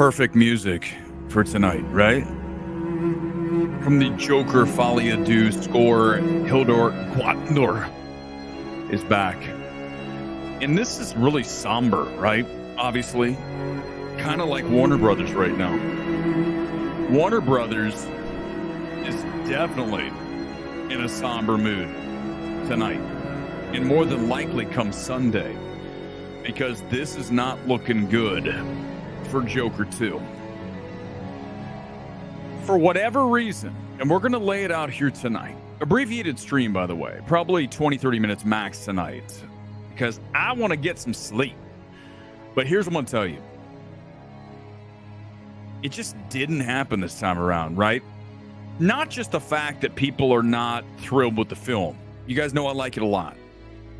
perfect music for tonight, right? From the Joker Folie Deux score, Hildur Guðnadóttir is back. And this is really somber, right? Obviously. Kind of like Warner Brothers right now. Warner Brothers is definitely in a somber mood tonight. And more than likely come Sunday. Because this is not looking good for Joker 2. For whatever reason, and we're going to lay it out here tonight. Abbreviated stream, by the way. Probably 20, 30 minutes max tonight. Because I want to get some sleep. But here's what I'm going to tell you. It just didn't happen this time around, right? Not just the fact that people are not thrilled with the film. You guys know I like it a lot.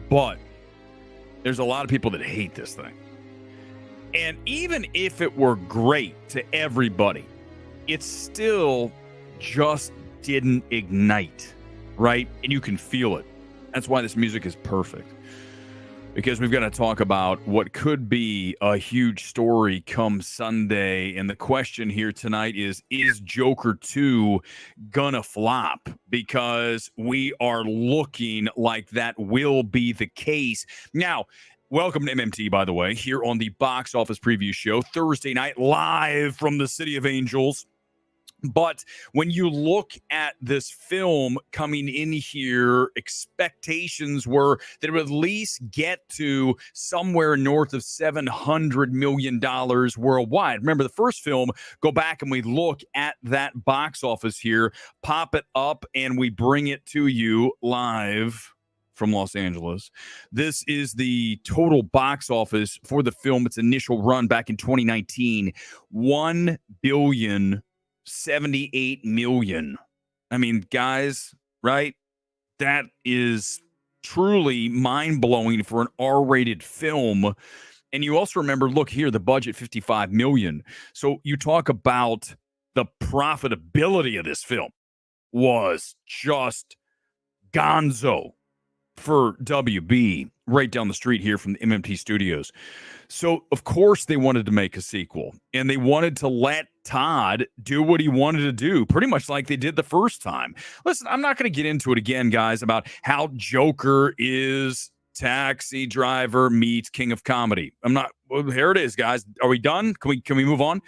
But there's a lot of people that hate this thing. And even if it were great to everybody, it still just didn't ignite, right? And you can feel it. That's why this music is perfect. Because we've got to talk about what could be a huge story come Sunday. And the question here tonight is Joker 2 gonna flop? Because we are looking like that will be the case. Now, welcome to MMT, by the way, here on the Box Office Preview Show, Thursday night, live from the City of Angels. But when you look at this film coming in here, expectations were that it would at least get to somewhere north of $700 million worldwide. Remember, the first film, go back and we look at that box office here, pop it up, and we bring it to you live from Los Angeles. This is the total box office for the film. Its initial run back in 2019, $1.78 billion. I mean, guys, right? That is truly mind-blowing for an R-rated film. And you also remember, look here, the budget, $55 million. So you talk about the profitability of this film was just gonzo for WB right down the street here from the MMT studios. So, of course, they wanted to make a sequel, and they wanted to let Todd do what he wanted to do, pretty much like they did the first time. Listen, I'm not going to get into it again, guys, about how Joker is Taxi Driver meets King of Comedy. I'm not. Well, here it is, guys. Are we done? Can we move on?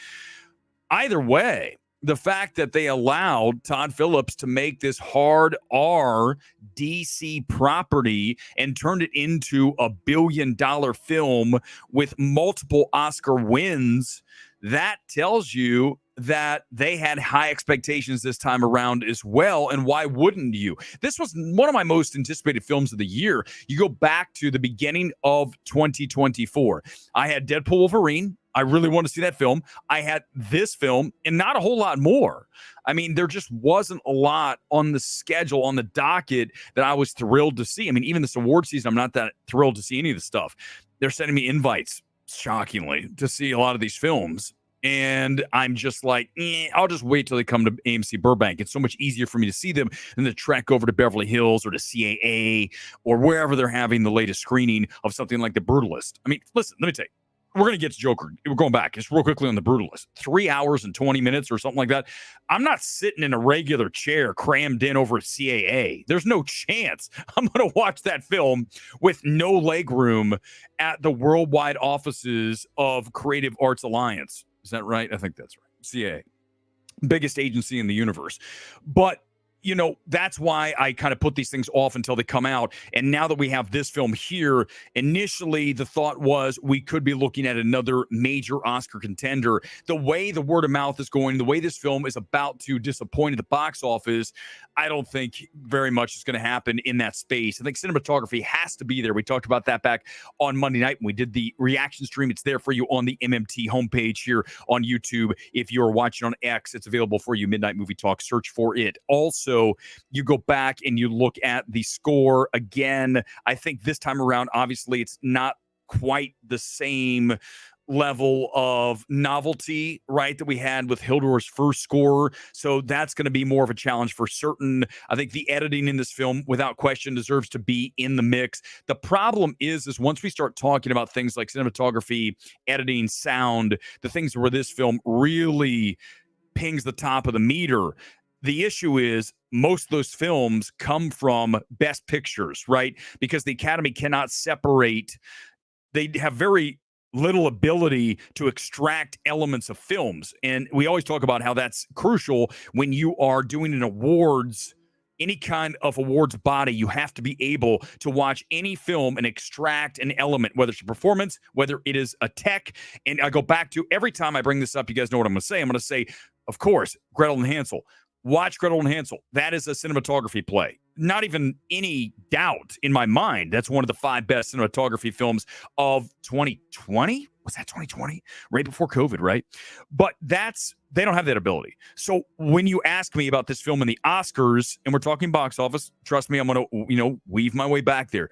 Either way, the fact that they allowed Todd Phillips to make this hard R DC property and turned it into a $1 billion film with multiple Oscar wins, that tells you that they had high expectations this time around as well. And why wouldn't you? This was one of my most anticipated films of the year. You go back to the beginning of 2024. I had Deadpool Wolverine. I really want to see that film. I had this film and not a whole lot more. I mean, there just wasn't a lot on the schedule, on the docket that I was thrilled to see. I mean, even this award season, I'm not that thrilled to see any of the stuff. They're sending me invites, shockingly, to see a lot of these films. And I'm just like, I'll just wait till they come to AMC Burbank. It's so much easier for me to see them than to trek over to Beverly Hills or to CAA or wherever they're having the latest screening of something like The Brutalist. I mean, listen, let me tell you. We're going to get to Joker. We're going back just real quickly on The Brutalist. 3 hours and 20 minutes or something like that. I'm not sitting in a regular chair crammed in over a CAA. There's no chance I'm going to watch that film with no leg room at the worldwide offices of Creative Arts Alliance. Is that right? I think that's right. CAA. Biggest agency in the universe. But you know, that's why I kind of put these things off until they come out. And now that we have this film here, initially the thought was we could be looking at another major Oscar contender. The way the word of mouth is going, the way this film is about to disappoint at the box office, I don't think very much is going to happen in that space. I think cinematography has to be there. We talked about that back on Monday night when we did the reaction stream. It's there for you on the MMT homepage here on YouTube. If you're watching on X, it's available for you, Midnight Movie Talk. Search for it. Also, you go back and you look at the score again. I think this time around, obviously, it's not quite the same level of novelty, right, that we had with Hildor's first score. So that's going to be more of a challenge for certain. I think the editing in this film, without question, deserves to be in the mix. The problem is once we start talking about things like cinematography, editing, sound, the things where this film really pings the top of the meter, the issue is most of those films come from Best Pictures, right? Because the Academy cannot separate. They have very little ability to extract elements of films. And we always talk about how that's crucial when you are doing an awards, any kind of awards body. You have to be able to watch any film and extract an element, whether it's a performance, whether it is a tech. And I go back to, every time I bring this up, you guys know what I'm going to say. I'm going to say, of course, Gretel and Hansel. Watch Gretel and Hansel. That is a cinematography play. Not even any doubt in my mind. That's one of the 5 best cinematography films of 2020. Was that 2020? Right before COVID, right? But they don't have that ability. So when you ask me about this film in the Oscars, and we're talking box office, trust me, I'm going to, weave my way back there.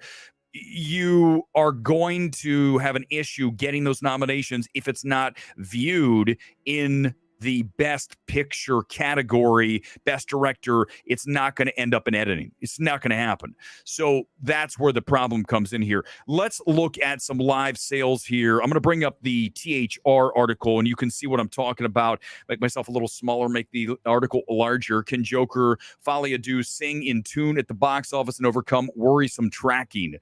You are going to have an issue getting those nominations if it's not viewed in the best picture category, best director. It's not going to end up in editing. It's not going to happen. So that's where the problem comes in here. Let's look at some live sales here. I'm going to bring up the THR article, and you can see what I'm talking about. Make myself a little smaller, make the article larger. Can Joker, Folie, Deux sing in tune at the box office and overcome worrisome tracking?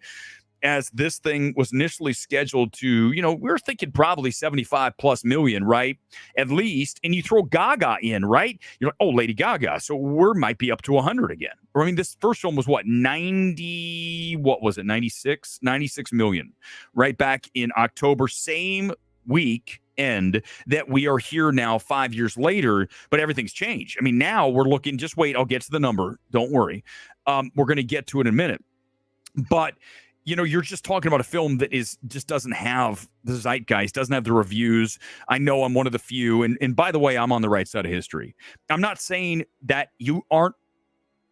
As this thing was initially scheduled to, we were thinking probably 75 plus million, right? At least. And you throw Gaga in, right? You're like, oh, Lady Gaga. So we might be up to 100 again. Or, I mean, this first film was what, 96 million, right back in October, same week end that we are here now 5 years later, but everything's changed. I mean, now we're looking, just wait, I'll get to the number. Don't worry. We're going to get to it in a minute. But you're just talking about a film that just doesn't have the zeitgeist, doesn't have the reviews. I know I'm one of the few. And by the way, I'm on the right side of history. I'm not saying that you're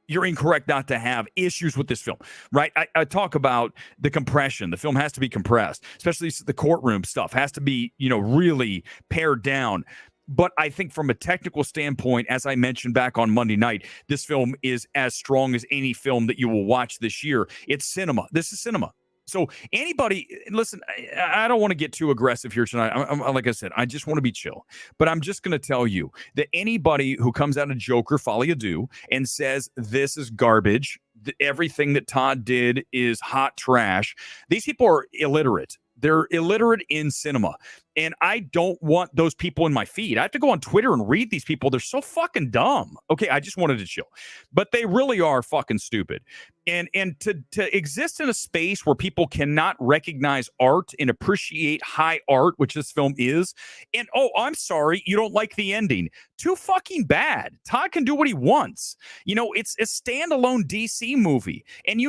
incorrect not to have issues with this film, right? I talk about the compression. The film has to be compressed, especially the courtroom stuff has to be, really pared down. But I think from a technical standpoint, as I mentioned back on Monday night, this film is as strong as any film that you will watch this year. It's cinema. This is cinema. So anybody, listen, I don't want to get too aggressive here tonight. Like I said, I just want to be chill. But I'm just going to tell you that anybody who comes out of Joker, Folie, Deux, and says this is garbage, everything that Todd did is hot trash, these people are illiterate. They're illiterate in cinema. And I don't want those people in my feed. I have to go on Twitter and read these people. They're so fucking dumb. Okay, I just wanted to chill. But they really are fucking stupid. And to exist in a space where people cannot recognize art and appreciate high art, which this film is, and oh, I'm sorry, you don't like the ending. Too fucking bad. Todd can do what he wants. It's a standalone DC movie. And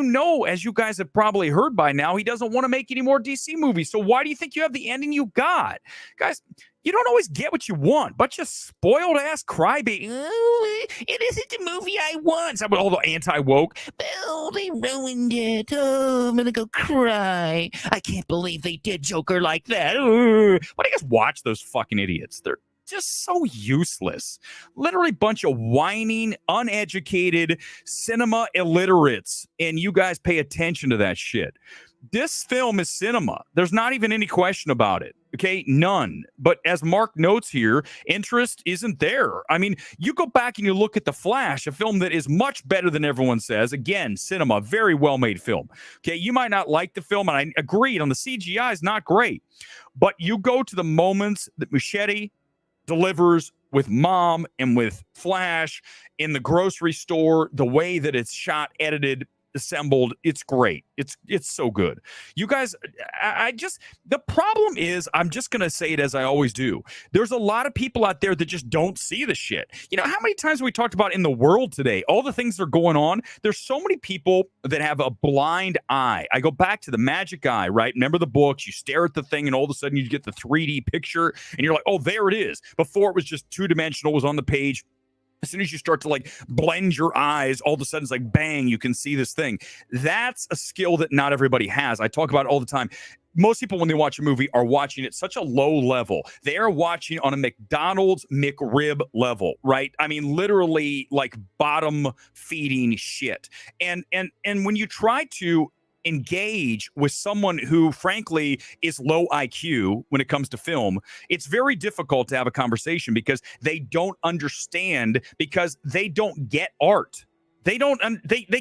as you guys have probably heard by now, he doesn't want to make any more DC movies. So why do you think you have the ending you got? Guys, you don't always get what you want, but you spoiled ass crybaby. Oh, it isn't the movie I want. I'm all the anti-woke. Oh, they ruined it. Oh, I'm gonna go cry. I can't believe they did Joker like that. Why do you guys watch those fucking idiots? They're just so useless. Literally bunch of whining, uneducated cinema illiterates. And you guys pay attention to that shit. This film is cinema. There's not even any question about it. Okay, none. But as Mark notes here, interest isn't there. I mean, you go back and you look at The Flash, a film that is much better than everyone says. Again, cinema, very well-made film. Okay, you might not like the film, and I agreed on the CGI is not great. But you go to the moments that Machete delivers with Mom and with Flash in the grocery store, the way that it's shot, edited, assembled, it's great. It's so good. You guys, the problem is, I'm just going to say it as I always do. There's a lot of people out there that just don't see the shit. How many times have we talked about in the world today, all the things that are going on? There's so many people that have a blind eye. I go back to the magic eye, right? Remember the books, you stare at the thing and all of a sudden you get the 3D picture and you're like, oh, there it is. Before it was just two-dimensional, was on the page. As soon as you start to like blend your eyes, all of a sudden it's like bang, you can see this thing. That's a skill that not everybody has. I talk about it all the time. Most people, when they watch a movie, are watching at such a low level. They are watching on a McDonald's McRib level, right? I mean, literally like bottom feeding shit. And when you try to engage with someone who frankly is low IQ when it comes to film, it's very difficult to have a conversation because they don't understand, because they don't get art. They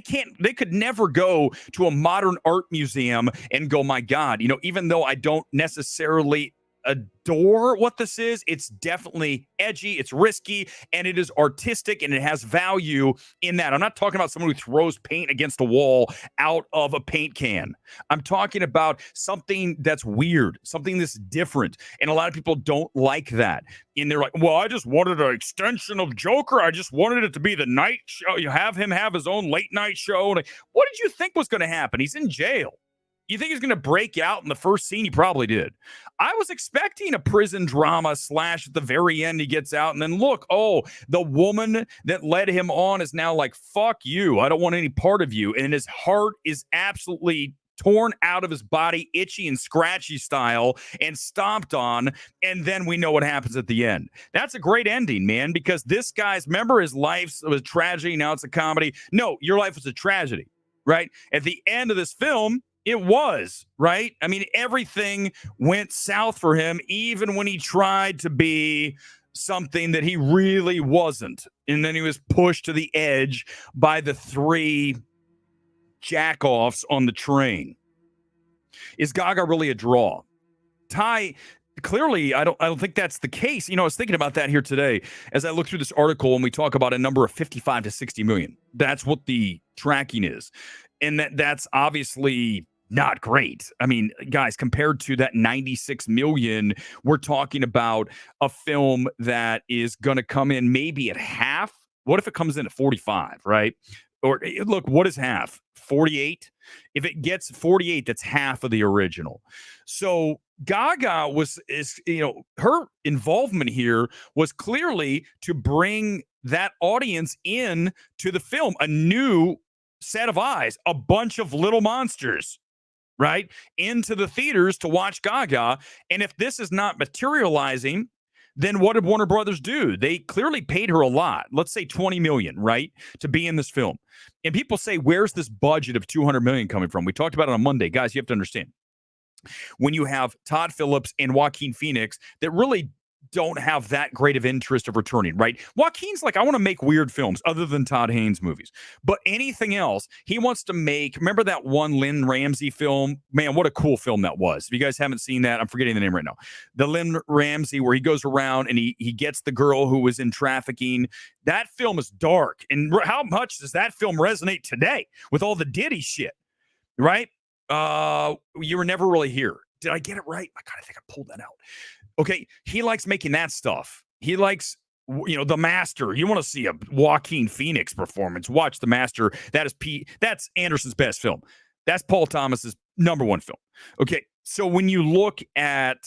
can't, they could never go to a modern art museum and go, my God, even though I don't necessarily adore what this is, it's definitely edgy, it's risky, and it is artistic, and it has value in that. I'm not talking about someone who throws paint against a wall out of a paint can. I'm talking about something that's weird, something that's different, and a lot of people don't like that. And they're like, well, I just wanted an extension of Joker. I just wanted it to be the night show. You have him have his own late night show. Like, what did you think was going to happen? He's in jail. You think he's going to break out in the first scene? He probably did. I was expecting a prison drama / at the very end he gets out, and then look, oh, the woman that led him on is now like, fuck you. I don't want any part of you. And his heart is absolutely torn out of his body, itchy and scratchy style, and stomped on. And then we know what happens at the end. That's a great ending, man, because this guy's, remember, his life was a tragedy. Now it's a comedy. No, your life was a tragedy, right? At the end of this film, it was, right? I mean, everything went south for him, even when he tried to be something that he really wasn't. And then he was pushed to the edge by the 3 jack-offs on the train. Is Gaga really a draw? Ty, clearly, I don't think that's the case. I was thinking about that here today as I look through this article, and we talk about a number of 55 to 60 million. That's what the tracking is. And that's obviously not great. I mean, guys, compared to that 96 million, we're talking about a film that is going to come in maybe at half. What if it comes in at 45, right? Or look, what is half? 48? If it gets 48, that's half of the original. So Gaga her involvement here was clearly to bring that audience in to the film, a new set of eyes, a bunch of little monsters, right, into the theaters to watch Gaga. And if this is not materializing, then what did Warner Brothers do? They clearly paid her a lot. Let's say 20 million, right, to be in this film. And people say, where's this budget of 200 million coming from? We talked about it on Monday. Guys, you have to understand, when you have Todd Phillips and Joaquin Phoenix that really don't have that great of interest of returning, right? Joaquin's like, I want to make weird films other than Todd Haynes movies. But anything else, he wants to make, remember that one Lynn Ramsey film? Man, what a cool film that was. If you guys haven't seen that, I'm forgetting the name right now. The Lynn Ramsey, where he goes around and he gets the girl who was in trafficking. That film is dark. And how much does that film resonate today with all the Diddy shit, right? You Were Never Really Here. Did I get it right? I kind of think I pulled that out. Okay, he likes making that stuff. He likes, The Master. You want to see a Joaquin Phoenix performance? Watch The Master. That's Anderson's best film. That's Paul Thomas's #1 film. Okay, so when you look at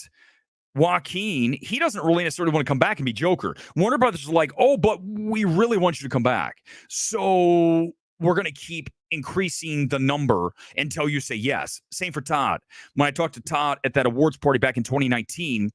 Joaquin, he doesn't really necessarily want to come back and be Joker. Warner Brothers is like, oh, but we really want you to come back. So we're going to keep increasing the number until you say yes. Same for Todd. When I talked to Todd at that awards party back in 2019,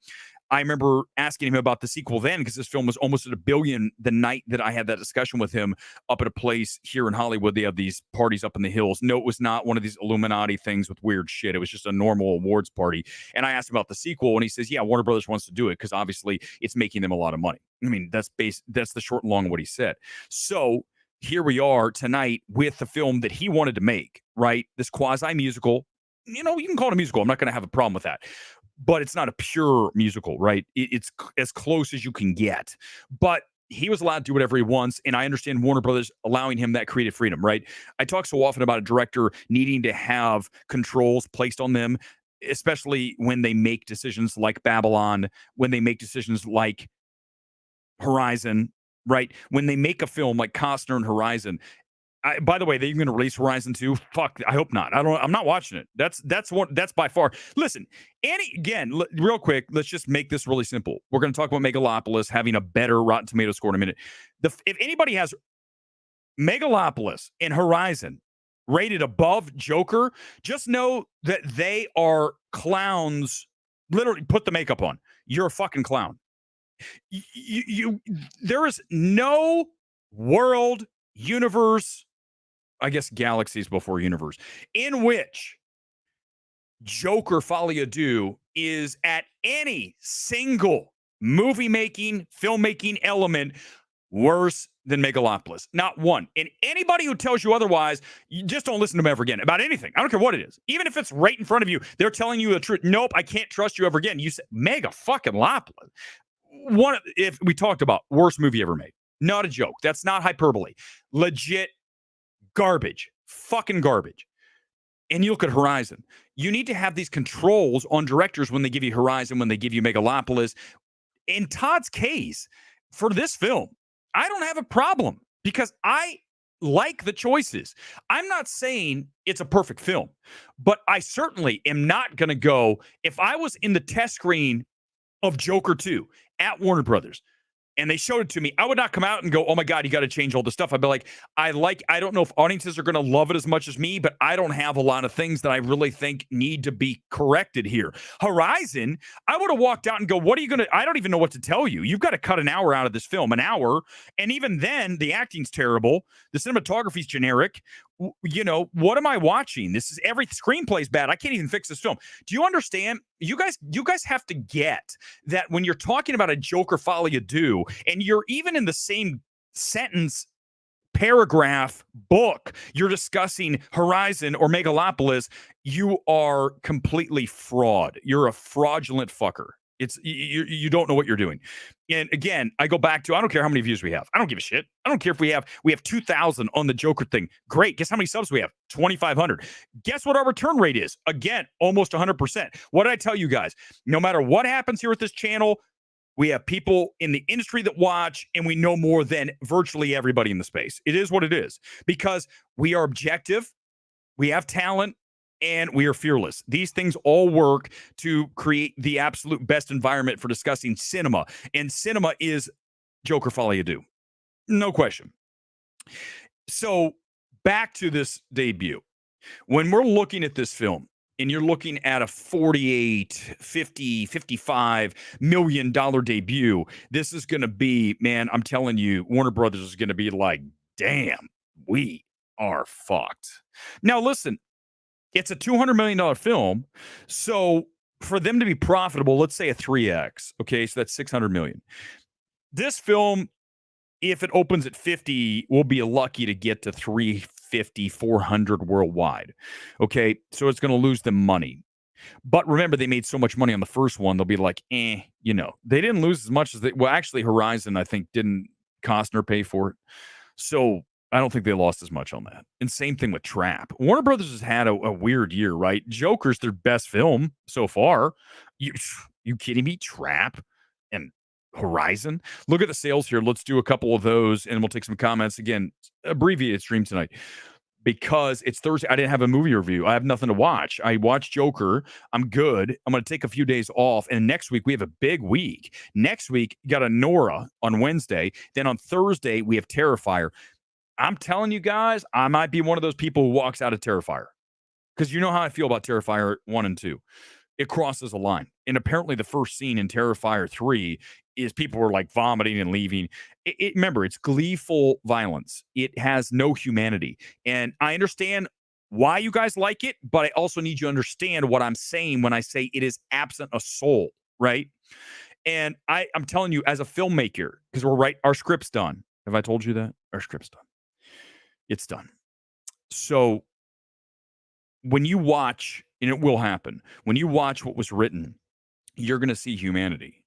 I remember asking him about the sequel then, because this film was almost at $1 billion the night that I had that discussion with him up at a place here in Hollywood. They have these parties up in the hills. No, it was not one of these Illuminati things with weird shit. It was just a normal awards party. And I asked him about the sequel, and he says, yeah, Warner Brothers wants to do it because obviously it's making them a lot of money. I mean, that's the short and long of what he said. So here we are tonight with the film that he wanted to make, right? This quasi-musical. You can call it a musical. I'm not going to have a problem with that. But it's not a pure musical, right? It's as close as you can get. But he was allowed to do whatever he wants, and I understand Warner Brothers allowing him that creative freedom, right? I talk so often about a director needing to have controls placed on them, especially when they make decisions like Babylon, when they make decisions like Horizon, right? When they make a film like Costner and Horizon, By the way, they're going to release Horizon 2. Fuck, I hope not. I'm not watching it. That's by far. Listen, real quick, let's just make this really simple. We're going to talk about Megalopolis having a better Rotten Tomato score in a minute. If anybody has Megalopolis and Horizon rated above Joker, just know that they are clowns. Literally, put the makeup on. You're a fucking clown. There is no world, universe, I guess galaxies before universe, in which Joker Folie Deux is at any single movie-making, filmmaking element worse than Megalopolis. Not one. And anybody who tells you otherwise, you just don't listen to them ever again about anything. I don't care what it is. Even if it's right in front of you, they're telling you the truth. Nope, I can't trust you ever again. You say Mega fucking Lopolis. If we talked about worst movie ever made. Not a joke. That's not hyperbole. Legit garbage. Fucking garbage. And you look at Horizon. You need to have these controls on directors when they give you Horizon, when they give you Megalopolis. In Todd's case, for this film, I don't have a problem because I like the choices. I'm not saying it's a perfect film, but I certainly am not going to go, if I was in the test screening of Joker 2 at Warner Brothers, and they showed it to me, I would not come out and go, oh my God, you got to change all this stuff. I'd be like, I don't know if audiences are going to love it as much as me, but I don't have a lot of things that I really think need to be corrected here. Horizon, I would have walked out and go, what are you going to, I don't even know what to tell you. You've got to cut an hour out of this film, an hour. And even then, the acting's terrible. The cinematography's generic. You know, what am I watching? Every screenplay's bad. I can't even fix this film. Do you understand? You guys have to get that when you're talking about a Joker Folie Deux, and you're even in the same sentence, paragraph, book, you're discussing Horizon or Megalopolis, you are completely fraud. You're a fraudulent fucker. You don't know what you're doing. And again, I go back to, I don't care how many views we have. I don't give a shit. I don't care if we have 2,000 on the Joker thing. Great. Guess how many subs we have? 2,500. Guess what our return rate is? Again, almost 100%. What did I tell you guys? No matter what happens here with this channel, we have people in the industry that watch, and we know more than virtually everybody in the space. It is what it is because we are objective, we have talent, and we are fearless. These things all work to create the absolute best environment for discussing cinema. And cinema is Joker Folie Deux. No question. So back to this debut. When we're looking at this film, and you're looking at a 48, 50, $55 million debut, this is going to be, man, I'm telling you, Warner Brothers is going to be like, damn, we are fucked. Now, listen, it's a $200 million film. So for them to be profitable, let's say a 3X. Okay, so that's $600 million. This film, if it opens at 50, we'll be lucky to get to 350, 400 worldwide. Okay, so it's going to lose them money. But remember, they made so much money on the first one, they'll be like, they didn't lose as much as actually, Horizon, I think, didn't Costner pay for it. So I don't think they lost as much on that. And same thing with Trap. Warner Brothers has had a weird year, right? Joker's their best film so far. You kidding me? Trap and Horizon. Look at the sales here. Let's do a couple of those, and we'll take some comments. Again, abbreviated stream tonight because it's Thursday. I didn't have a movie review. I have nothing to watch. I watched Joker. I'm good. I'm going to take a few days off, and next week we have a big week. Next week, got a Nora on Wednesday. Then on Thursday, we have Terrifier. I'm telling you guys, I might be one of those people who walks out of Terrifier because you know how I feel about Terrifier 1 and 2. It crosses a line. And apparently the first scene in Terrifier 3 is people were like vomiting and leaving. Remember, it's gleeful violence. It has no humanity. And I understand why you guys like it, but I also need you to understand what I'm saying when I say it is absent a soul, right? And I'm telling you, as a filmmaker, because our script's done. Have I told you that? Our script's done. It's done. So when you watch, and it will happen, when you watch what was written, you're going to see humanity.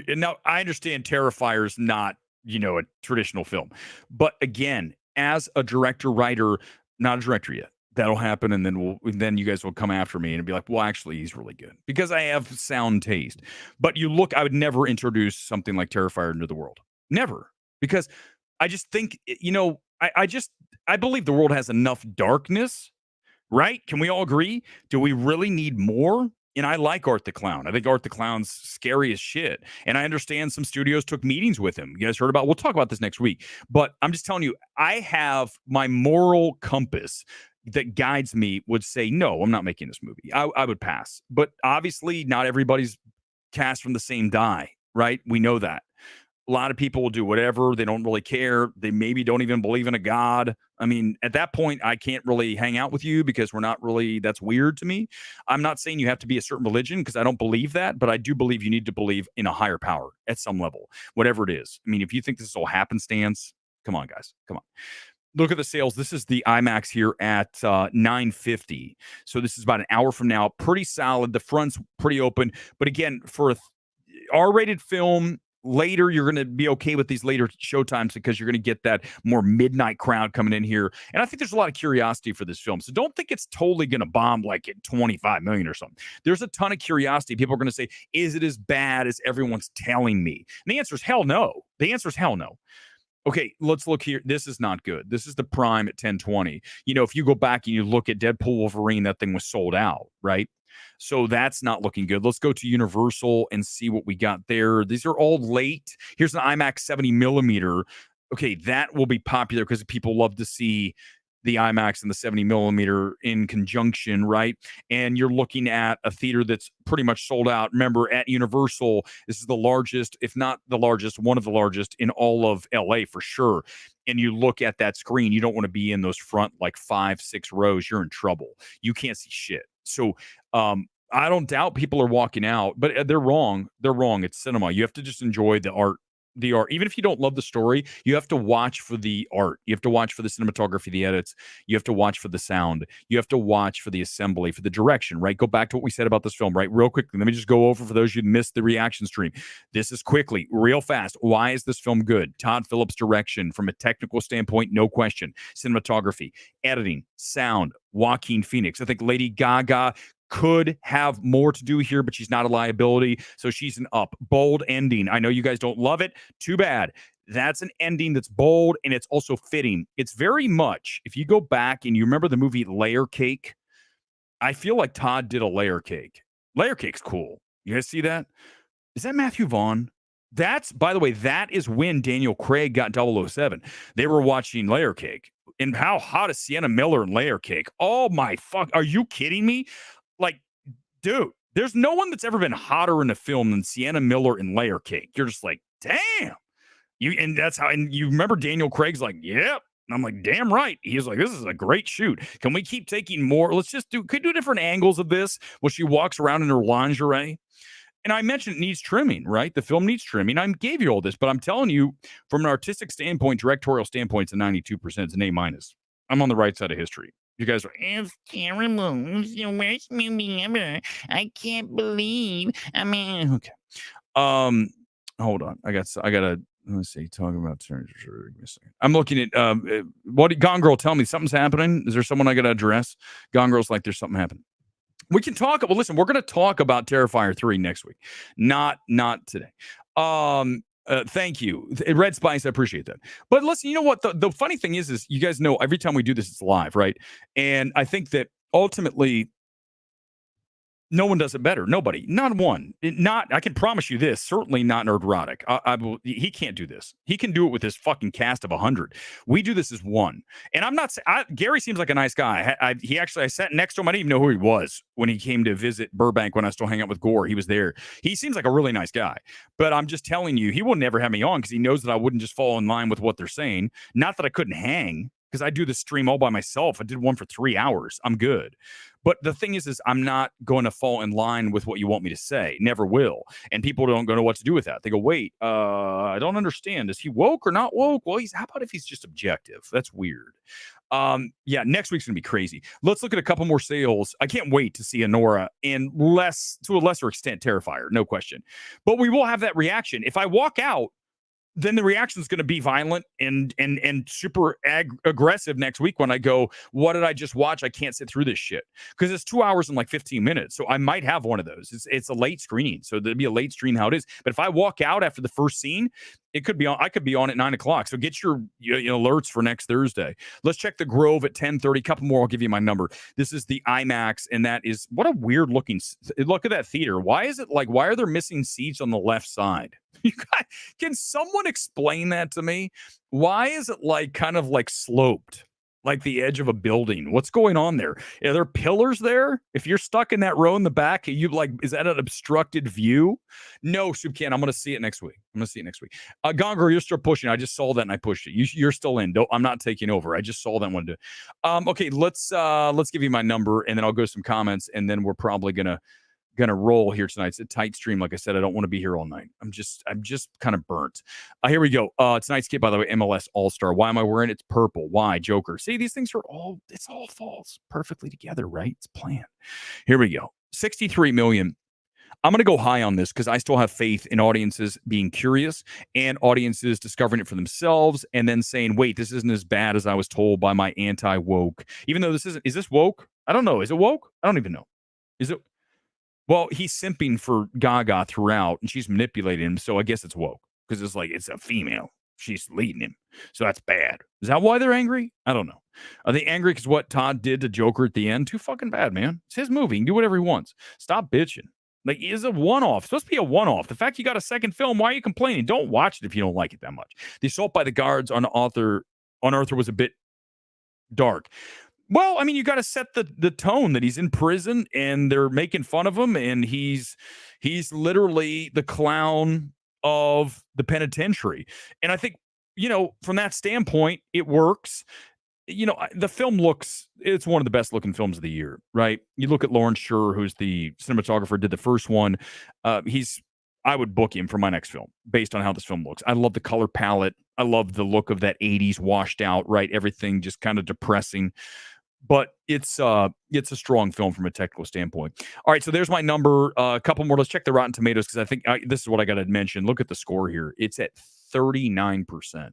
Now, I understand Terrifier's not, a traditional film. But again, as a director, writer, not a director yet, that'll happen. And then you guys will come after me and be like, well, actually, he's really good because I have sound taste. But I would never introduce something like Terrifier into the world. Never. Because I just think, I believe the world has enough darkness, right? Can we all agree? Do we really need more? And I like Art the Clown. I think Art the Clown's scary as shit. And I understand some studios took meetings with him. You guys heard about, we'll talk about this next week. But I'm just telling you, I have my moral compass that guides me would say, no, I'm not making this movie. I would pass. But obviously, not everybody's cast from the same die, right? We know that. A lot of people will do whatever. They don't really care. They maybe don't even believe in a God. I mean, at that point, I can't really hang out with you because we're not really, that's weird to me. I'm not saying you have to be a certain religion because I don't believe that, but I do believe you need to believe in a higher power at some level, whatever it is. I mean, if you think this is all happenstance, come on, guys, come on. Look at the sales. This is the IMAX here at 950. So this is about an hour from now. Pretty solid. The front's pretty open. But again, for a R-rated film, later you're going to be okay with these later showtimes because you're going to get that more midnight crowd coming in here. And I think there's a lot of curiosity for this film. So don't think it's totally going to bomb like at 25 million or something. There's a ton of curiosity. People are going to say, is it as bad as everyone's telling me? And the answer is hell no. The answer is hell no. Okay, let's look here. This is not good. This is the Prime at 1020. You know, if you go back and you look at Deadpool Wolverine, that thing was sold out, right? So that's not looking good. Let's go to Universal and see what we got there. These are all late. Here's an IMAX 70 millimeter. Okay, that will be popular because people love to see the IMAX and the 70 millimeter in conjunction, right? And you're looking at a theater that's pretty much sold out. Remember, at Universal, this is the largest, if not the largest, one of the largest in all of LA for sure. And you look at that screen, you don't want to be in those front like 5-6 rows. You're in trouble. You can't see shit. So I don't doubt people are walking out, but they're wrong. They're wrong. It's cinema. You have to just enjoy the art. The art, even if you don't love the story, you have to watch for the art. You have to watch for the cinematography, the edits. You have to watch for the sound. You have to watch for the assembly, for the direction, right? Go back to what we said about this film, right? Real quickly. Let me just go over for those who missed the reaction stream. This is quickly, real fast. Why is this film good? Todd Phillips' direction from a technical standpoint, no question. Cinematography, editing, sound, Joaquin Phoenix. I think Lady Gaga could have more to do here, but she's not a liability, so she's an up. Bold ending. I know you guys don't love it. Too bad. That's an ending that's bold, and it's also fitting. It's very much, if you go back and you remember the movie Layer Cake, I feel like Todd did a Layer Cake. Layer Cake's cool. You guys see that? Is that Matthew Vaughn? That's, by the way, that is when Daniel Craig got 007. They were watching Layer Cake. And how hot is Sienna Miller in Layer Cake? Oh, my fuck. Are you kidding me? Like, dude, there's no one that's ever been hotter in a film than Sienna Miller in Layer Cake. You're just like, damn. And that's how, and you remember Daniel Craig's like, yep. And I'm like, damn right. He's like, this is a great shoot. Can we keep taking more? Let's just could do different angles of this where she walks around in her lingerie. And I mentioned it needs trimming, right? The film needs trimming. I gave you all this, but I'm telling you, from an artistic standpoint, directorial standpoint, it's a 92%. It's an A-. I'm on the right side of history. You guys are, It's terrible. It's the worst movie ever. I can't believe. I mean, okay. Hold on. I gotta, let's see, talking about, give me a second. I'm looking at, what, Gone Girl, tell me, something's happening? Is there someone I gotta address? Gone Girl's like, there's something happening. We can talk, well, listen, we're gonna talk about Terrifier 3 next week. Not today. Thank you. Red Spice, I appreciate that. But listen, you know what? The funny thing is you guys know every time we do this, it's live, right? And I think that ultimately, no one does it better. Nobody. Not one. I can promise you this. Certainly not Nerdrotic. He can't do this. He can do it with his fucking cast of 100. We do this as one. And I'm not. Gary seems like a nice guy. I sat next to him. I didn't even know who he was when he came to visit Burbank when I was still hanging out with Gore. He was there. He seems like a really nice guy. But I'm just telling you, he will never have me on because he knows that I wouldn't just fall in line with what they're saying. Not that I couldn't hang, because I do the stream all by myself. I did one for 3 hours. I'm good. But the thing is I'm not going to fall in line with what you want me to say. Never will. And people don't know what to do with that. They go, wait, I don't understand. Is he woke or not woke? Well, how about if he's just objective? That's weird. Yeah, next week's gonna be crazy. Let's look at a couple more sales. I can't wait to see Anora and to a lesser extent, Terrifier, no question. But we will have that reaction. If I walk out, then the reaction is going to be violent and super aggressive next week when I go, what did I just watch? I can't sit through this shit because it's 2 hours and like 15 minutes. So I might have one of those. It's a late screening. So there'll be a late screen how it is. But if I walk out after the first scene, It could be on. I could be on at 9 o'clock. So get your alerts for next Thursday. Let's check the Grove at 10:30. A couple more. I'll give you my number. This is the IMAX, and that is what a weird looking. Look at that theater. Why is it like? Why are there missing seats on the left side? Can someone explain that to me? Why is it like kind of like sloped? Like the edge of a building. What's going on there? Are there pillars there? If you're stuck in that row in the back, is that an obstructed view? No, Soup Can. I'm going to see it next week. Gonger, you're still pushing. I just saw that and I pushed it. You're still in. I'm not taking over. I just saw that one. Okay, let's give you my number and then I'll go to some comments and then we're probably gonna roll here tonight. It's a tight stream. Like I said, I don't want to be here all night. I'm just kind of burnt. Here we go. Tonight's kit, by the way, MLS All-Star. Why am I wearing it? It's purple. Why? Joker. See, these things it's all falls perfectly together, right? It's planned. Here we go. 63 million. I'm going to go high on this because I still have faith in audiences being curious and audiences discovering it for themselves and then saying, wait, this isn't as bad as I was told by my anti-woke. Even though is this woke? I don't know. Is it woke? I don't even know. Is it? Well, he's simping for Gaga throughout, and she's manipulating him, so I guess it's woke. Because it's like, it's a female. She's leading him. So that's bad. Is that why they're angry? I don't know. Are they angry because what Todd did to Joker at the end? Too fucking bad, man. It's his movie. He can do whatever he wants. Stop bitching. Like, it's a one-off. It's supposed to be a one-off. The fact you got a second film, why are you complaining? Don't watch it if you don't like it that much. The assault by the guards on Arthur was a bit dark. Well, I mean, you got to set the tone that he's in prison and they're making fun of him and he's literally the clown of the penitentiary. And I think, from that standpoint, it works. The film it's one of the best looking films of the year, right? You look at Lawrence Sher, who's the cinematographer, did the first one. I would book him for my next film based on how this film looks. I love the color palette. I love the look of that 80s washed out, right? Everything just kind of depressing. But it's a strong film from a technical standpoint. All right, so there's my number. A couple more. Let's check the Rotten Tomatoes because I think this is what I got to mention. Look at the score here. It's at 39%.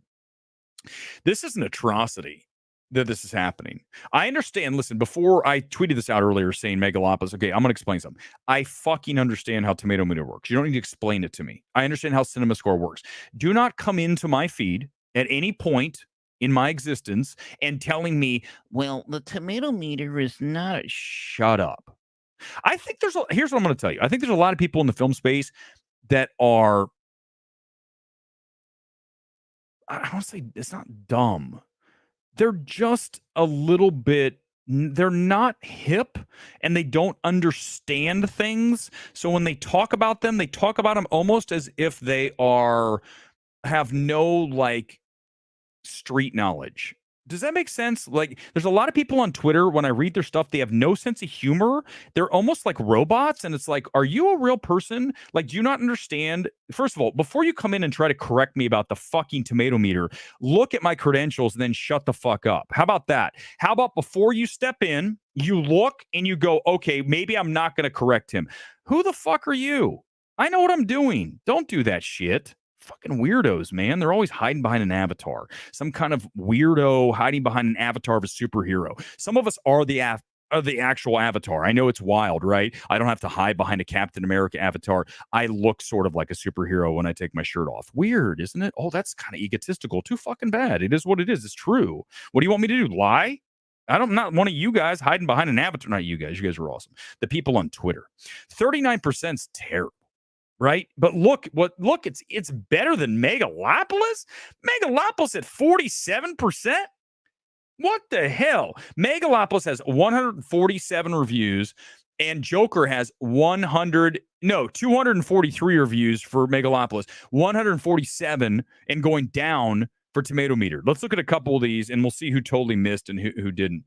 This is an atrocity that this is happening. I understand. Listen, before I tweeted this out earlier saying Megalopolis. Okay, I'm going to explain something. I fucking understand how Tomato Meter works. You don't need to explain it to me. I understand how Cinema Score works. Do not come into my feed at any point in my existence and telling me, well, the tomato meter is not shut up. I think here's what I'm going to tell you. I think there's a lot of people in the film space that are, I want to say it's not dumb. They're just a little bit, they're not hip and they don't understand things. So when they talk about them almost as if they have no street knowledge. Does that make sense? Like, there's a lot of people on Twitter, when I read their stuff, they have no sense of humor. They're almost like robots. And it's like, are you a real person? Like, do you not understand? First of all, before you come in and try to correct me about the fucking tomato meter, look at my credentials and then shut the fuck up. How about that? How about before you step in, you look and you go, okay, maybe I'm not going to correct him. Who the fuck are you? I know what I'm doing. Don't do that shit. Fucking weirdos, man. They're always hiding behind an avatar. Some kind of weirdo hiding behind an avatar of a superhero. Some of us are the actual avatar. I know it's wild, right? I don't have to hide behind a Captain America avatar. I look sort of like a superhero when I take my shirt off. Weird, isn't it? Oh, that's kind of egotistical. Too fucking bad. It is what it is. It's true. What do you want me to do? Lie? I'm not one of you guys hiding behind an avatar. Not you guys. You guys are awesome. The people on Twitter. 39% is terrible. Right? But look, it's better than Megalopolis. Megalopolis at 47%. What the hell? Megalopolis has 147 reviews, and Joker has 243 reviews for Megalopolis, 147, and going down for Tomato Meter. Let's look at a couple of these, and we'll see who totally missed and who didn't.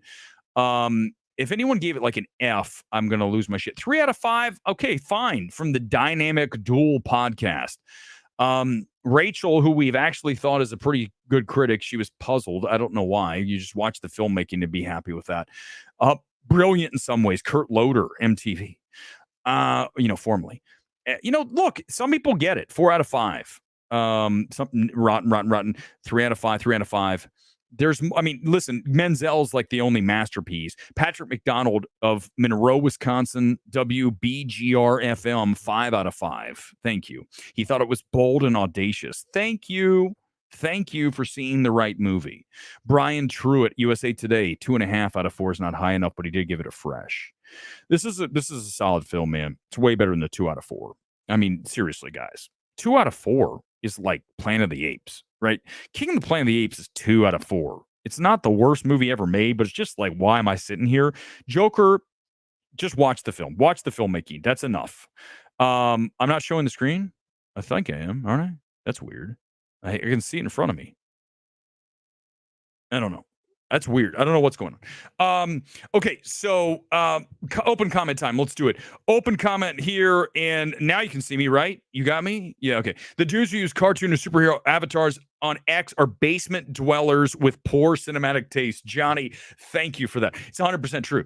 If anyone gave it like an F, I'm going to lose my shit. 3 out of 5. Okay, fine. From the Dynamic Duel podcast. Rachel, who we've actually thought is a pretty good critic, she was puzzled. I don't know why. You just watch the filmmaking to be happy with that. Brilliant in some ways. Kurt Loder, MTV. Formerly. Look, some people get it. 4 out of 5. Something rotten. 3 out of 5. I mean, listen, Menzel's like the only masterpiece. Patrick McDonald of Monroe, Wisconsin, WBGR-FM, 5 out of 5. Thank you. He thought it was bold and audacious. Thank you. Thank you for seeing the right movie. Brian Truitt, USA Today, 2.5 out of 4 is not high enough, but he did give it a fresh. This is a solid film, man. It's way better than the 2 out of 4. I mean, seriously, guys. 2 out of 4 is like Planet of the Apes, right? King of the Planet of the Apes is 2 out of 4. It's not the worst movie ever made, but it's just like, why am I sitting here? Joker, just watch the film. Watch the filmmaking. That's enough. I'm not showing the screen. I think I am, aren't I? That's weird. I can see it in front of me. I don't know. That's weird. I don't know what's going on. Okay, so open comment time. Let's do it. Open comment here, and now you can see me, right? You got me? Yeah, okay. The dudes who use cartoon and superhero avatars on X are basement dwellers with poor cinematic taste. Johnny, thank you for that. It's 100% true.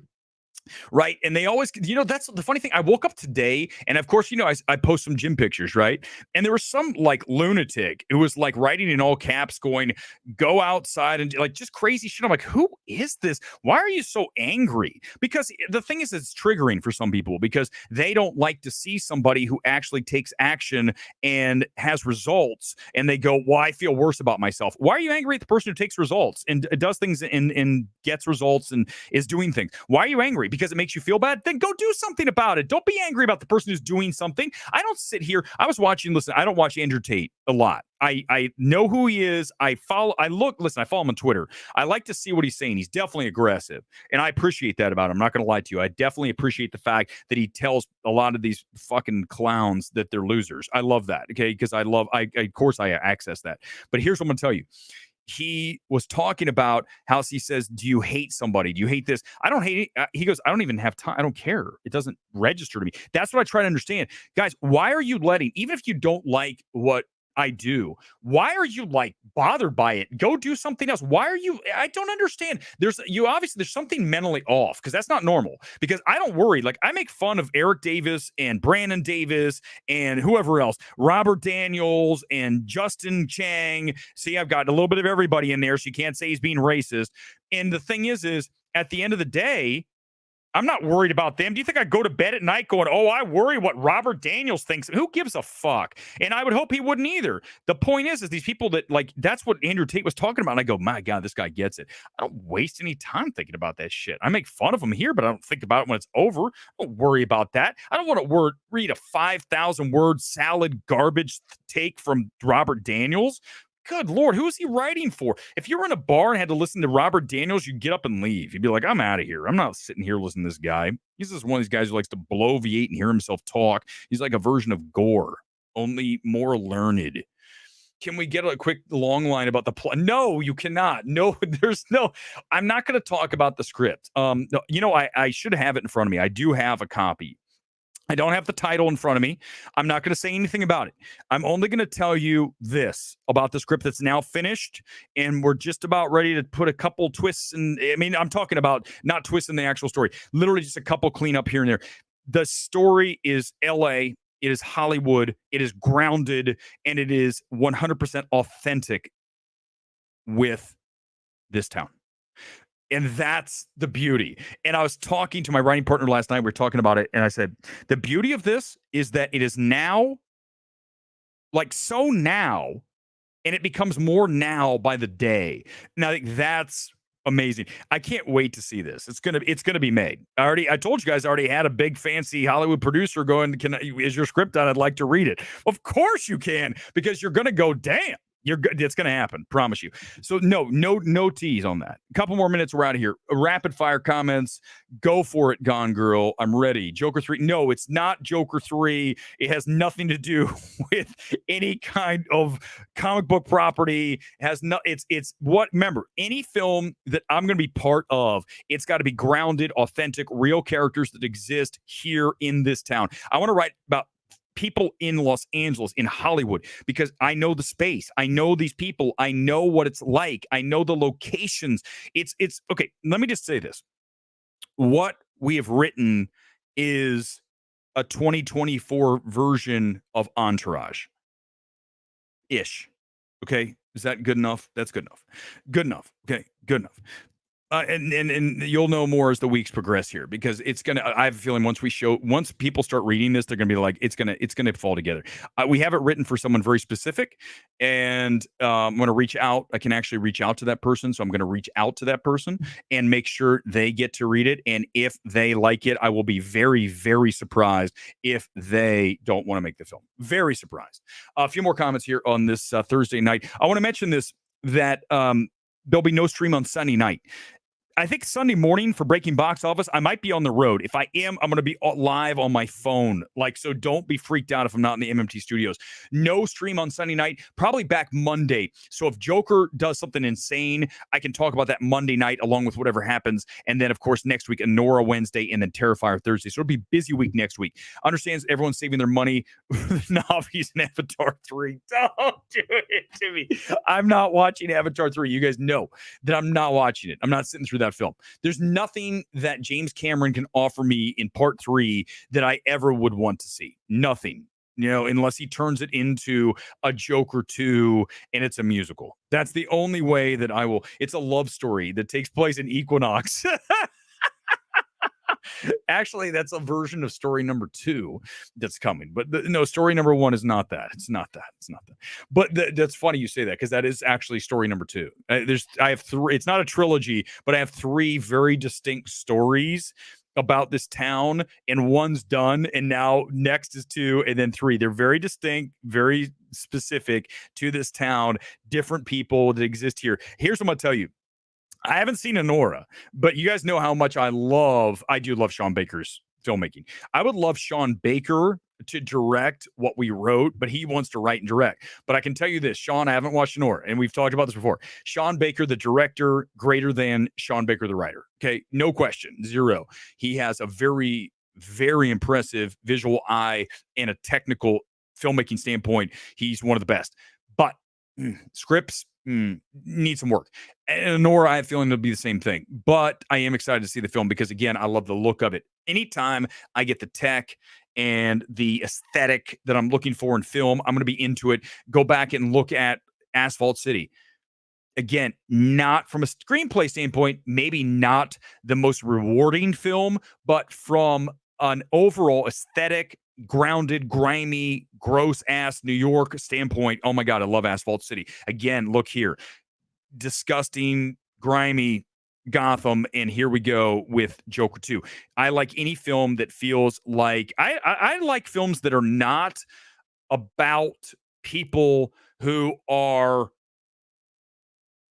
Right. And they always, that's the funny thing. I woke up today and of course, I post some gym pictures, right? And there was some like lunatic who was like writing in all caps going, go outside and like just crazy shit. I'm like, who is this? Why are you so angry? Because the thing is, it's triggering for some people because they don't like to see somebody who actually takes action and has results. And they go, well, I feel worse about myself. Why are you angry at the person who takes results and does things and gets results and is doing things? Why are you angry? Because it makes you feel bad? Then go do something about it. Don't be angry about the person who's doing something. I don't sit here. I was watching, listen, I don't watch Andrew Tate a lot. I know who he is. I follow him on Twitter. I like to see what he's saying. He's definitely aggressive. And I appreciate that about him. I'm not going to lie to you. I definitely appreciate the fact that he tells a lot of these fucking clowns that they're losers. I love that. Okay. Because of course I access that. But here's what I'm going to tell you. He was talking about how he says, do you hate somebody? Do you hate this? I don't hate it. He goes, I don't even have time. I don't care. It doesn't register to me. That's what I try to understand. Guys, why are you letting, even if you don't like what I do, why are you like bothered by it? Go do something else. Why are you? I don't understand. There's something mentally off because that's not normal. Because I don't worry. Like I make fun of Eric Davis and Brandon Davis and whoever else, Robert Daniels and Justin Chang. See, I've got a little bit of everybody in there, so you can't say he's being racist. And the thing is at the end of the day, I'm not worried about them. Do you think I go to bed at night going, oh, I worry what Robert Daniels thinks? Who gives a fuck? And I would hope he wouldn't either. The point is these people that like, that's what Andrew Tate was talking about. And I go, my God, this guy gets it. I don't waste any time thinking about that shit. I make fun of him here, but I don't think about it when it's over. I don't worry about that. I don't want to read a 5,000 word salad garbage take from Robert Daniels. Good Lord, who is he writing for? If you were in a bar and had to listen to Robert Daniels, you'd get up and leave. You'd be like, I'm out of here. I'm not sitting here listening to this guy. He's just one of these guys who likes to bloviate and hear himself talk. He's like a version of Gore, only more learned. Can we get a quick long line about the plot? No, you cannot. No, I'm not going to talk about the script. No, I should have it in front of me. I do have a copy. I don't have the title in front of me. I'm not going to say anything about it. I'm only going to tell you this about the script that's now finished, and we're just about ready to put a couple twists. And I mean, I'm talking about not twists in the actual story, literally just a couple cleanup here and there. The story is LA. It is Hollywood. It is grounded, and it is 100% authentic with this town. And that's the beauty. And I was talking to my writing partner last night. We were talking about it. And I said, the beauty of this is that it is now, like so now, and it becomes more now by the day. And I think that's amazing. I can't wait to see this. It's gonna be made. I told you guys I already had a big fancy Hollywood producer going, is your script done? I'd like to read it. Of course you can, because you're gonna go, damn. It's going to happen. Promise you. So no tease on that. A couple more minutes. We're out of here. Rapid fire comments. Go for it, Gone Girl. I'm ready. Joker 3. No, it's not Joker 3. It has nothing to do with any kind of comic book property. It has no. It's what. Remember, any film that I'm going to be part of, it's got to be grounded, authentic, real characters that exist here in this town. I want to write about people in Los Angeles, in Hollywood, because I know the space. I know these people. I know what it's like. I know the locations. It's okay. Let me just say this. What we have written is a 2024 version of Entourage. Ish. Okay, is that good enough? That's good enough. Good enough. Okay, good enough. And you'll know more as the weeks progress here, because it's gonna. I have a feeling once people start reading this, they're gonna be like, it's gonna fall together. We have it written for someone very specific, and I'm gonna reach out. I can actually reach out to that person, so I'm gonna reach out to that person and make sure they get to read it. And if they like it, I will be very, very surprised if they don't want to make the film. Very surprised. A few more comments here on this Thursday night. I want to mention this, that there'll be no stream on Sunday night. I think Sunday morning for Breaking Box Office, I might be on the road. If I am, I'm going to be live on my phone. So don't be freaked out if I'm not in the MMT studios. No stream on Sunday night, probably back Monday. So if Joker does something insane, I can talk about that Monday night along with whatever happens. And then, of course, next week, Anora Wednesday, and then Terrifier Thursday. So it'll be a busy week next week. Understands everyone's saving their money with Navi's and Avatar 3. Don't do it to me. I'm not watching Avatar 3. You guys know that I'm not watching it. I'm not sitting through that film. There's nothing that James Cameron can offer me in part 3 that I ever would want to see. Nothing, unless he turns it into a Joker 2 and it's a musical. That's the only way that I will. It's a love story that takes place in Equinox. Actually, that's a version of story number 2 that's coming. But no, story number 1 is not that. It's not that. It's not that. But that's funny you say that, because that is actually story number 2. I have 3. It's not a trilogy, but I have 3 very distinct stories about this town, and one's done, and now next is 2, and then 3. They're very distinct, very specific to this town, different people that exist here. Here's what I'm gonna tell you. I haven't seen Anora, but you guys know how much I do love Sean Baker's filmmaking. I would love Sean Baker to direct what we wrote, but he wants to write and direct. But I can tell you this, Sean, I haven't watched Anora, and we've talked about this before. Sean Baker, the director, greater than Sean Baker, the writer. Okay, no question, 0. He has a very, very impressive visual eye and a technical filmmaking standpoint. He's one of the best. But scripts need some work. And Nora, I have a feeling it'll be the same thing. But I am excited to see the film because, again, I love the look of it. Anytime I get the tech and the aesthetic that I'm looking for in film, I'm going to be into it. Go back and look at Asphalt City. Again, not from a screenplay standpoint, maybe not the most rewarding film, but from an overall aesthetic, grounded, grimy, gross ass New York standpoint. Oh my God, I love Asphalt City. Again, look here. Disgusting, grimy Gotham, and here we go with Joker 2. I like any film that feels like I like films that are not about people who are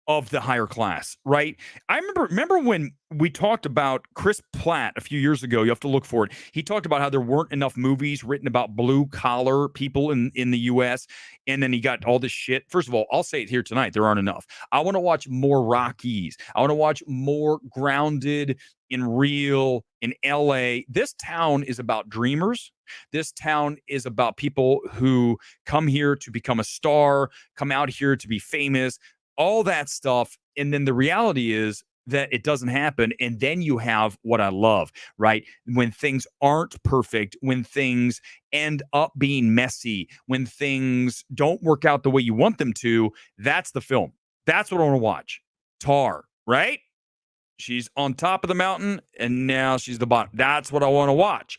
of the higher class, right? I remember when we talked about Chris Platt a few years ago. You have to look for it. He talked about how there weren't enough movies written about blue collar people in the US. And then he got all this shit. First of all, I'll say it here tonight. There aren't enough. I want to watch more Rockies. I want to watch more grounded in real in LA. This town is about dreamers. This town is about people who come here to become a star, come out here to be famous, all that stuff. And then the reality is that it doesn't happen. And then you have what I love, right? When things aren't perfect, when things end up being messy, when things don't work out the way you want them to, that's the film. That's what I want to watch. Tar, right? She's on top of the mountain, and now she's the bottom. That's what I want to watch.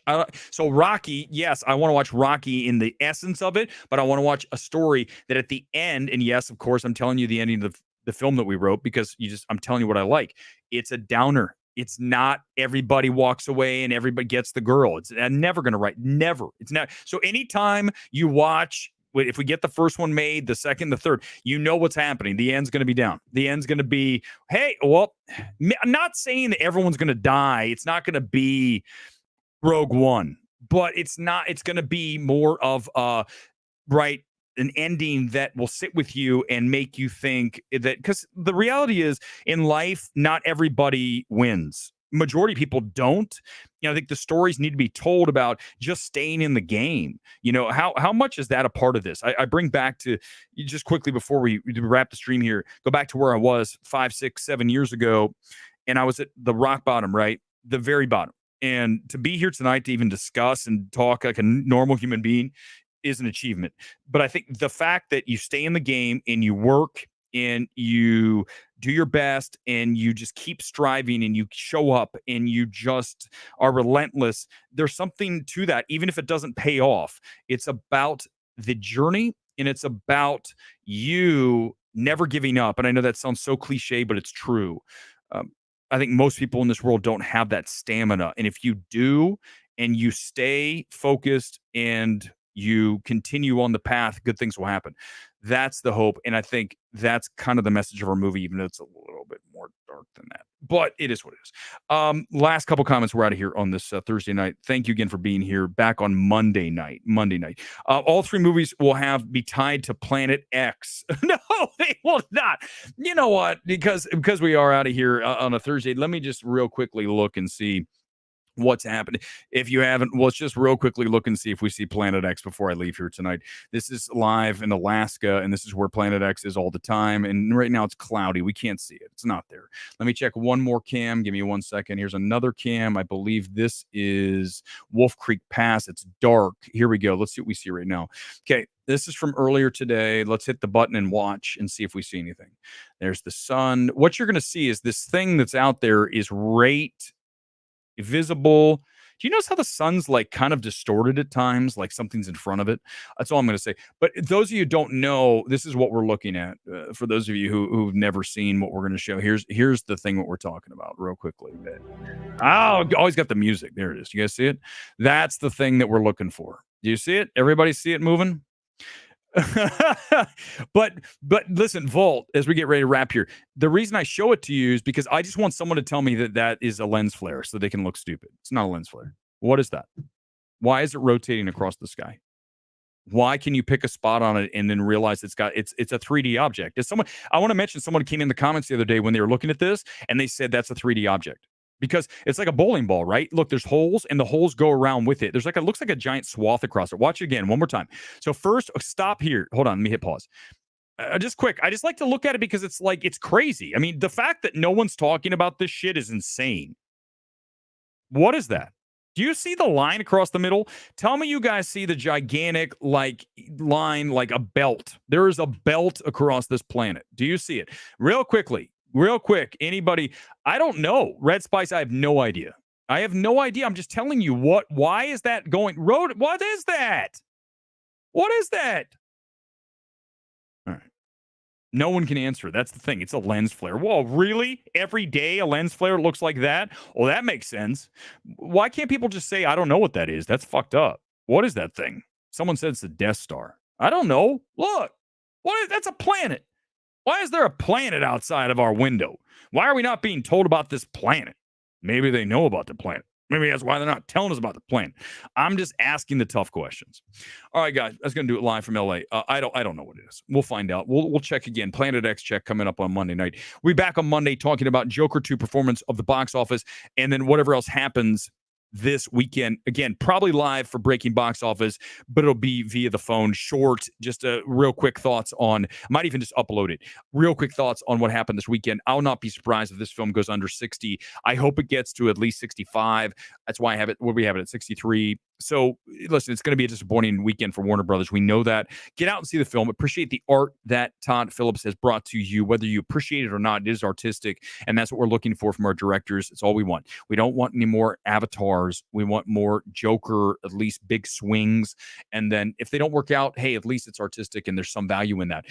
So Rocky, yes, I want to watch Rocky in the essence of it, but I want to watch a story that at the end, and yes, of course, I'm telling you the ending of the film that we wrote because I'm telling you what I like. It's a downer. It's not everybody walks away and everybody gets the girl. I'm never going to write. Never. It's not. So anytime you watch, if we get the first one made, the second, the third, you know what's happening. The end's going to be down. The end's going to be, hey, well, I'm not saying that everyone's going to die. It's not going to be Rogue One, but it's going to be more of right, an ending that will sit with you and make you think that, because the reality is in life, not everybody wins. Majority of people don't. I think the stories need to be told about just staying in the game. How much is that a part of this? I bring back to just quickly before we wrap the stream here, go back to where I was 5, 6, 7 years ago. And I was at the rock bottom, right? The very bottom. And to be here tonight to even discuss and talk like a normal human being is an achievement. But I think the fact that you stay in the game and you work and you do your best and you just keep striving and you show up and you just are relentless, there's something to that, even if it doesn't pay off. It's about the journey and it's about you never giving up. And I know that sounds so cliche, but it's true. Um, I think most people in this world don't have that stamina. And if you do, and you stay focused and you continue on the path, good things will happen. That's the hope. And I think that's kind of the message of our movie, even though it's a little bit more dark than that. But it is what it is. Last couple comments. We're out of here on this Thursday night. Thank you again for being here. Back on Monday night. All three movies will be tied to Planet X. No, they will not. You know what? Because we are out of here on a Thursday, let me just real quickly look and see what's happening. If you haven't, let's just real quickly look and see if we see Planet X before I leave here tonight. This is live in Alaska, and this is where Planet X is all the time. And right now it's cloudy. We can't see it. It's not there. Let me check one more cam. Give me 1 second. Here's another cam. I believe this is Wolf Creek Pass. It's dark. Here we go. Let's see what we see right now. Okay. This is from earlier today. Let's hit the button and watch and see if we see anything. There's the sun. What you're going to see is this thing that's out there is right visible. Do you notice how the sun's like kind of distorted at times, like something's in front of it? That's all I'm going to say. But those of you who don't know, this is what we're looking at. For those of you who've never seen what we're going to show, here's the thing what we're talking about real quickly. Oh, always got the music. There it is. You guys see it? That's the thing that we're looking for. Do you see it? Everybody see it moving? but listen, Volt, as we get ready to wrap here, the reason I show it to you is because I just want someone to tell me that is a lens flare so they can look stupid. It's not a lens flare. What is that? Why is it rotating across the sky? Why can you pick a spot on it and then realize it's a 3D object? I want to mention someone came in the comments the other day when they were looking at this and they said that's a 3D object. Because it's like a bowling ball, right? Look, there's holes and the holes go around with it. It looks like a giant swath across it. Watch it again one more time. So first, stop here. Hold on, let me hit pause. Just quick. I just like to look at it because it's crazy. I mean, the fact that no one's talking about this shit is insane. What is that? Do you see the line across the middle? Tell me you guys see the gigantic line like a belt. There is a belt across this planet. Do you see it? Real quick, anybody? I don't know. Red Spice, I have no idea. I'm just telling you why is that going? What is that? What is that? All right. No one can answer. That's the thing. It's a lens flare. Whoa, really? Every day a lens flare looks like that? Well, that makes sense. Why can't people just say, I don't know what that is? That's fucked up. What is that thing? Someone said it's the Death Star. I don't know. Look. That's a planet. Why is there a planet outside of our window? Why are we not being told about this planet? Maybe they know about the planet. Maybe that's why they're not telling us about the planet. I'm just asking the tough questions. All right, guys, that's going to do it live from LA. I don't know what it is. We'll find out. We'll check again. Planet X check coming up on Monday night. We'll be back on Monday talking about Joker 2 performance of the box office and then whatever else happens this weekend. Again, probably live for Breaking Box Office, but it'll be via the phone. Short, just a real quick thoughts on, I might even just upload it. Real quick thoughts on what happened this weekend. I'll not be surprised if this film goes under 60. I hope it gets to at least 65. That's why I have it. We have it at 63. So listen, it's going to be a disappointing weekend for Warner Brothers. We know that. Get out and see the film. Appreciate the art that Todd Phillips has brought to you. Whether you appreciate it or not, it is artistic, and that's what we're looking for from our directors. It's all we want. We don't want any more avatars. We want more Joker, at least big swings. And then if they don't work out, hey, at least it's artistic and there's some value in that.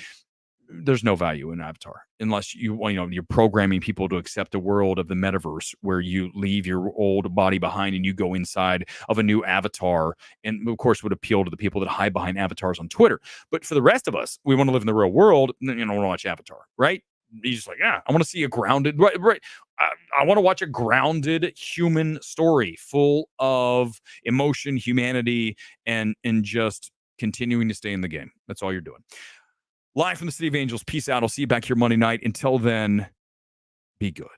There's no value in Avatar unless you're programming people to accept a world of the metaverse where you leave your old body behind and you go inside of a new avatar. And of course, would appeal to the people that hide behind avatars on Twitter. But for the rest of us, we want to live in the real world. Want to watch Avatar, right? You're just like, yeah, I want to see a grounded, right. I want to watch a grounded human story full of emotion, humanity, and just continuing to stay in the game. That's all you're doing. Live from the City of Angels. Peace out. I'll see you back here Monday night. Until then, be good.